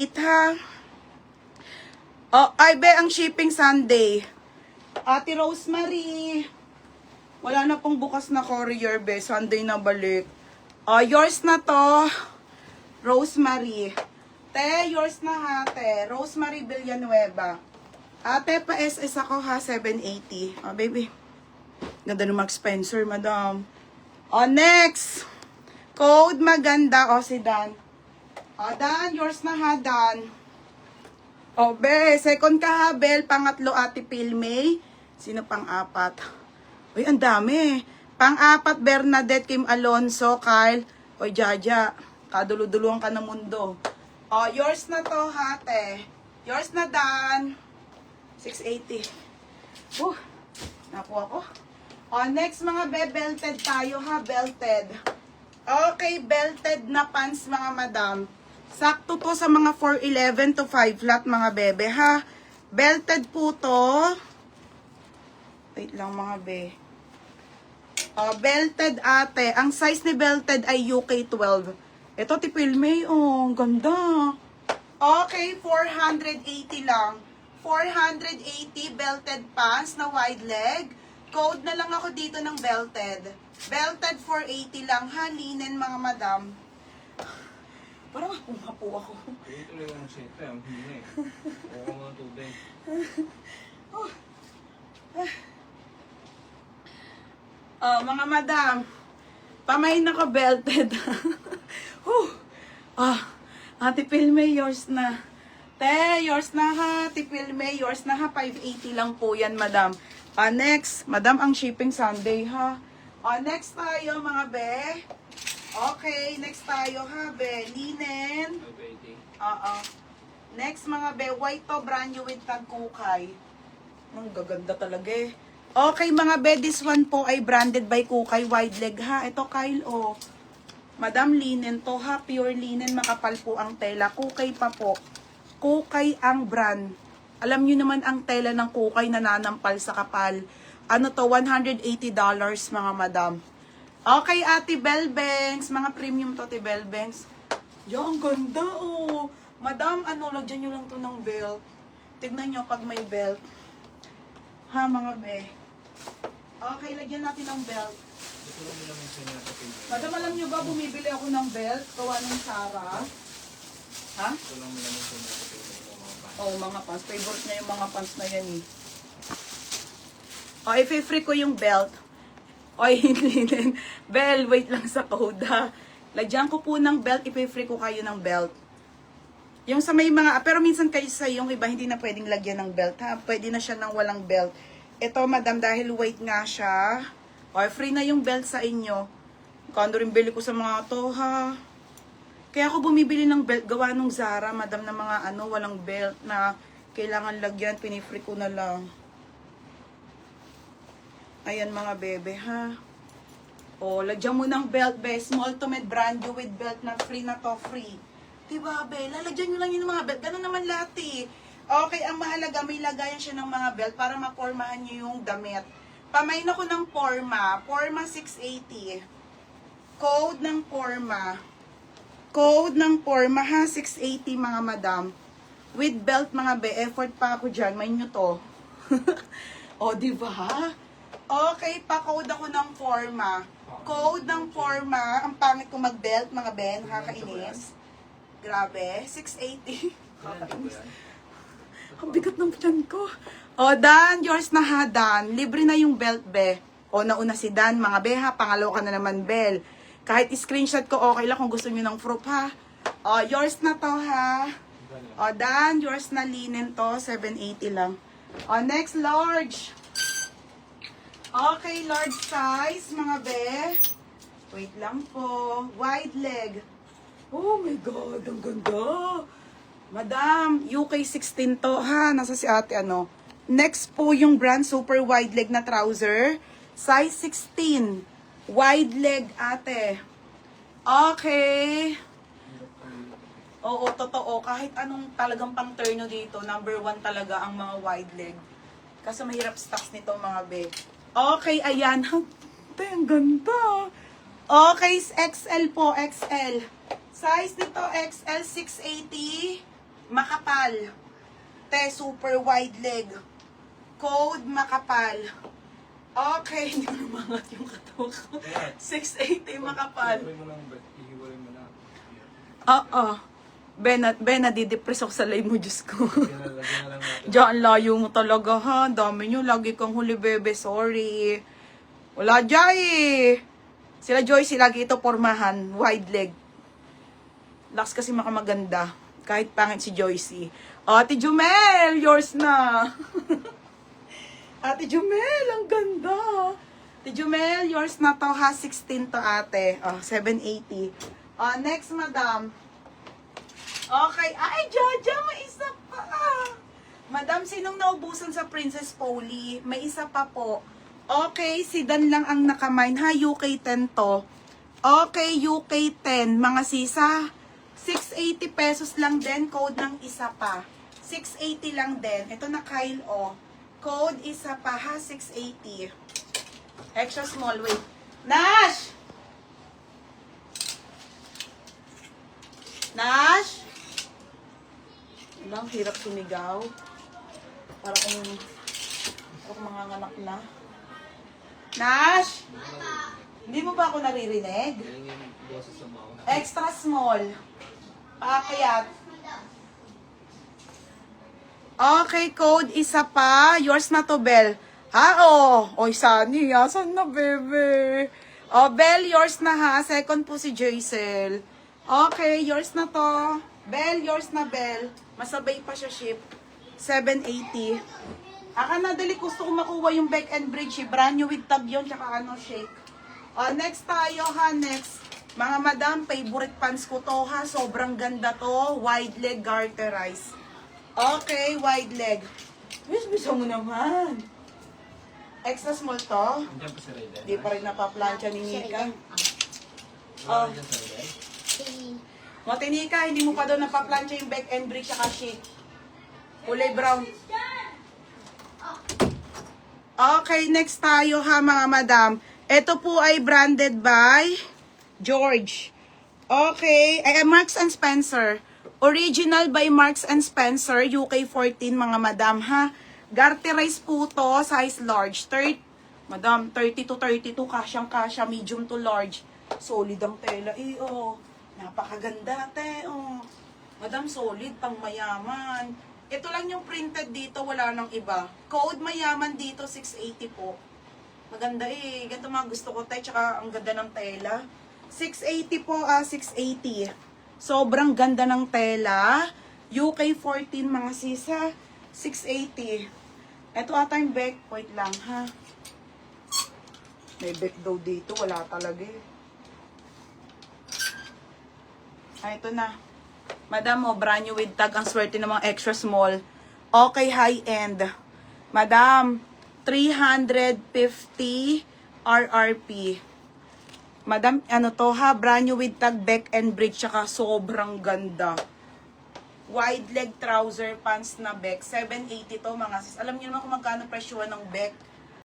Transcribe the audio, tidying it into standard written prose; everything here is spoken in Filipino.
Ha? Oh, ay be, ang shipping Sunday. Ate Rosemary. Wala na pong bukas na courier, be. Sunday na balik. Yours na to. Rosemary. Te, yours na ha, te. Rosemary Villanueva. Ate, pa-SS ako ha, 780. Baby. Ganda ng Mark Spencer, madam. Next. Code maganda. Si Dan. Dan, yours na ha, Dan. Be, second ka ha, Bel. Pangatlo, Ate Pilmay. Sino pang-apat? Uy, ang dami. Pang-apat, Bernadette, Kim Alonso, Kyle. Oy, Jaja. Kaduluduluan ka ng mundo. Yours na to, hate. Yours na, Dan. 680. Nakuha ko. Next, mga be, belted tayo, ha. Belted. Okay, belted na pants, mga madam. Sakto to sa mga 411 to 5 flat, mga bebe, ha. Belted po to. Wait lang, mga be. Belted, ate. Ang size ni belted ay UK 12. Ito, tipilmay. Ang ganda. Okay, 480 lang. 480 belted pants na wide leg. Code na lang ako dito ng belted. Belted 480 lang, ha. Linen, mga madam. Parang hapo ako. Ito lang ang sete, ang hina eh. Oo mga tubig. Mga madam, pamain ako belted. Ate Pilmay, yours na. Te, yours na ha. Ate Pilmay, yours na ha. 580 lang po yan, madam. Next, madam, ang shipping Sunday ha. Next tayo, mga be. Okay, next tayo ha, be. Linen. 580. Next, mga be. White to, brand new with tag-kukay. Ang gaganda talaga eh. Okay, mga be, this one po ay branded by Kukay, wide leg ha. Ito, Kyle, Madam, linen to ha. Pure linen, makapal po ang tela. Kukay pa po. Kukay ang brand. Alam nyo naman ang tela ng Kukay nananampal sa kapal. Ano to, $180, mga madam. Okay, Ate Belbanks. Mga premium to, Ate Belbanks. Yo, ang ganda, Madam, lagyan nyo lang to ng belt. Tignan nyo pag may belt. Ha, mga be. Okay, lagyan natin ng belt. Ito lang nila yung sinasapin. Madam, alam nyo ba, bumibili ako ng belt? Gawa ng Sara. Ha? Ito lang nila yung sinasapin ng mga pants. Mga pants. Favorite niya yung mga pants na yan eh. I-free ko yung belt. Hindi din. Bell, wait lang sa code ha. Lagyan ko po ng belt, i-free ko kayo ng belt. Yung sa may mga, pero minsan kayo sa yung iba, hindi na pwedeng lagyan ng belt ha. Pwede na siya ng walang belt. Ito, madam, dahil weight nga siya. Free na yung belt sa inyo. Kando rin bili ko sa mga to ha. Kaya ako bumibili ng belt, gawa nung Zara, madam, na mga walang belt na kailangan lagyan, pinifree ko na lang. Ayan, mga bebe, ha. Lagyan mo ng belt, be. Small to mid brand new with belt na free na to, free. Diba, be? Lalagyan nyo lang yung mga belt. Ganun naman lahat, eh. Okay, ang mahalaga, may lagayan siya ng mga belt para mapormahan nyo yung damit. Pamain ako ng Porma. Porma 680. Code ng Porma. Code ng Porma, ha. 680, mga madam. With belt, mga be. Effort pa ako dyan. May nyo to. Diba? Okay, pa-code ako ng Porma. Code ng Porma. Ang pangit ko mag-belt, mga ben. Nakakainis. Grabe. 680. Nakakainis. Ang bigat ng tiyan ko. Dan, yours na ha, Dan. Libre na yung belt, be. Nauna si Dan, mga be, ha. Pangalawa ka na naman, Bel. Kahit screenshot ko, okay lang kung gusto nyo ng proof, ha. Yours na to, ha. Dan, yours na linen to. 780 lang. Next, large. Okay, large size, mga be. Wait lang po. Wide leg. Oh my God, ang ganda. Madam, UK 16 to, ha. Nasa si ate, Next po yung brand, super wide leg na trouser. Size 16. Wide leg, ate. Okay. Oo, totoo. Kahit anong talagang pang turno dito, number 1 talaga ang mga wide leg. Kasi mahirap stocks nito, mga be. Okay, ayan. Ang ganda. Okay, XL po, XL. Size nito, XL 680. makapal. Te, super wide leg. Code makapal. Okay, hindi ko namangat yung katawan ko. 680 makapal. Hiwalay mo lang, bet. Hiwalay mo na. Oo. Ben, nadidepress ako sa live mo, Diyos ko. Lagyan na lang natin. Diyan, layo mo talaga, ha? Dami nyo, lagi kang huli, bebe. Sorry. Wala dyan, eh. Sila Joyce, lagi ito pormahan. Wide leg. Laks kasi makamaganda. Kahit pangit si Joyce. Ate Jumel, yours na. Ate Jumel, ang ganda. Ate Jumel, yours na to, ha? 16 to, ate. 780. Next, madam. Okay. Ay, Jojo, may isa pa. Madam, sinong naubusan sa Princess Polly? May isa pa po. Okay, si Dan lang ang nakamine, ha? UK 10 to. Okay, UK 10. Mga sisa, 680 pesos lang din. Code ng isa pa. 680 lang din. Ito na, Kyle, oh. Code isa pa, ha? 680. Extra small, wait. Nash! Nash! Ang hirap sumigaw. Para kung manganganak na. Nash! Hindi mo ba ako naririnig? Galing yung boses sa mao. Extra small. Paakyat. Okay, code isa pa. Yours na to, Bell. Ha? Oy, Sunny. Asan na, bebe? Bell, yours na, ha? Second po si Jaisel. Okay, yours na to. Bell, yours na, Bell. Masabay pa siya ship. 780. Na, dali. Gusto ko makuha yung back and bridge. Brand new with tab yun. Tsaka shake. Next tayo, ha? Next. Mga madam, favorite pants ko to, ha? Sobrang ganda to. Wide leg garterized. Okay, wide leg. Bisa mo naman. Extra small to. Andiyan pa si Raiden. Di pa rin napaplansya ni Nika. Wala dyan sa Raiden. Mote Nika, hindi mo pa doon napaplansya yung back and bridge saka shake. Kulay brown. Okay, next tayo, ha, mga madam. Ito po ay branded by George. Okay, ay Marks and Spencer. Original by Marks and Spencer, UK 14, mga madam, ha. Garterized po to, size large. Madam, 30 to 32, kasyang-kasya, medium to large. Solid ang tela, napakaganda, te, Madam, solid, pang mayaman. Ito lang yung printed dito, wala nang iba. Code mayaman dito, 680 po. Maganda, ganito mga gusto ko, te, tsaka ang ganda ng tela. 680 po, 680. Sobrang ganda ng tela. UK 14, mga sisa. 680. Ito ata yung back. Wait lang, ha. May back daw dito. Wala talaga, ito na. Madam, brand new with tag. Ang swerte ng mga extra small. Okay, high-end. Madam, 350 RRP. Madam, to, ha? Brand new with tag, back and bridge. Tsaka sobrang ganda. Wide leg trouser pants na back. 780 to, mga sis. Alam niyo naman kung magkano presyo ng back.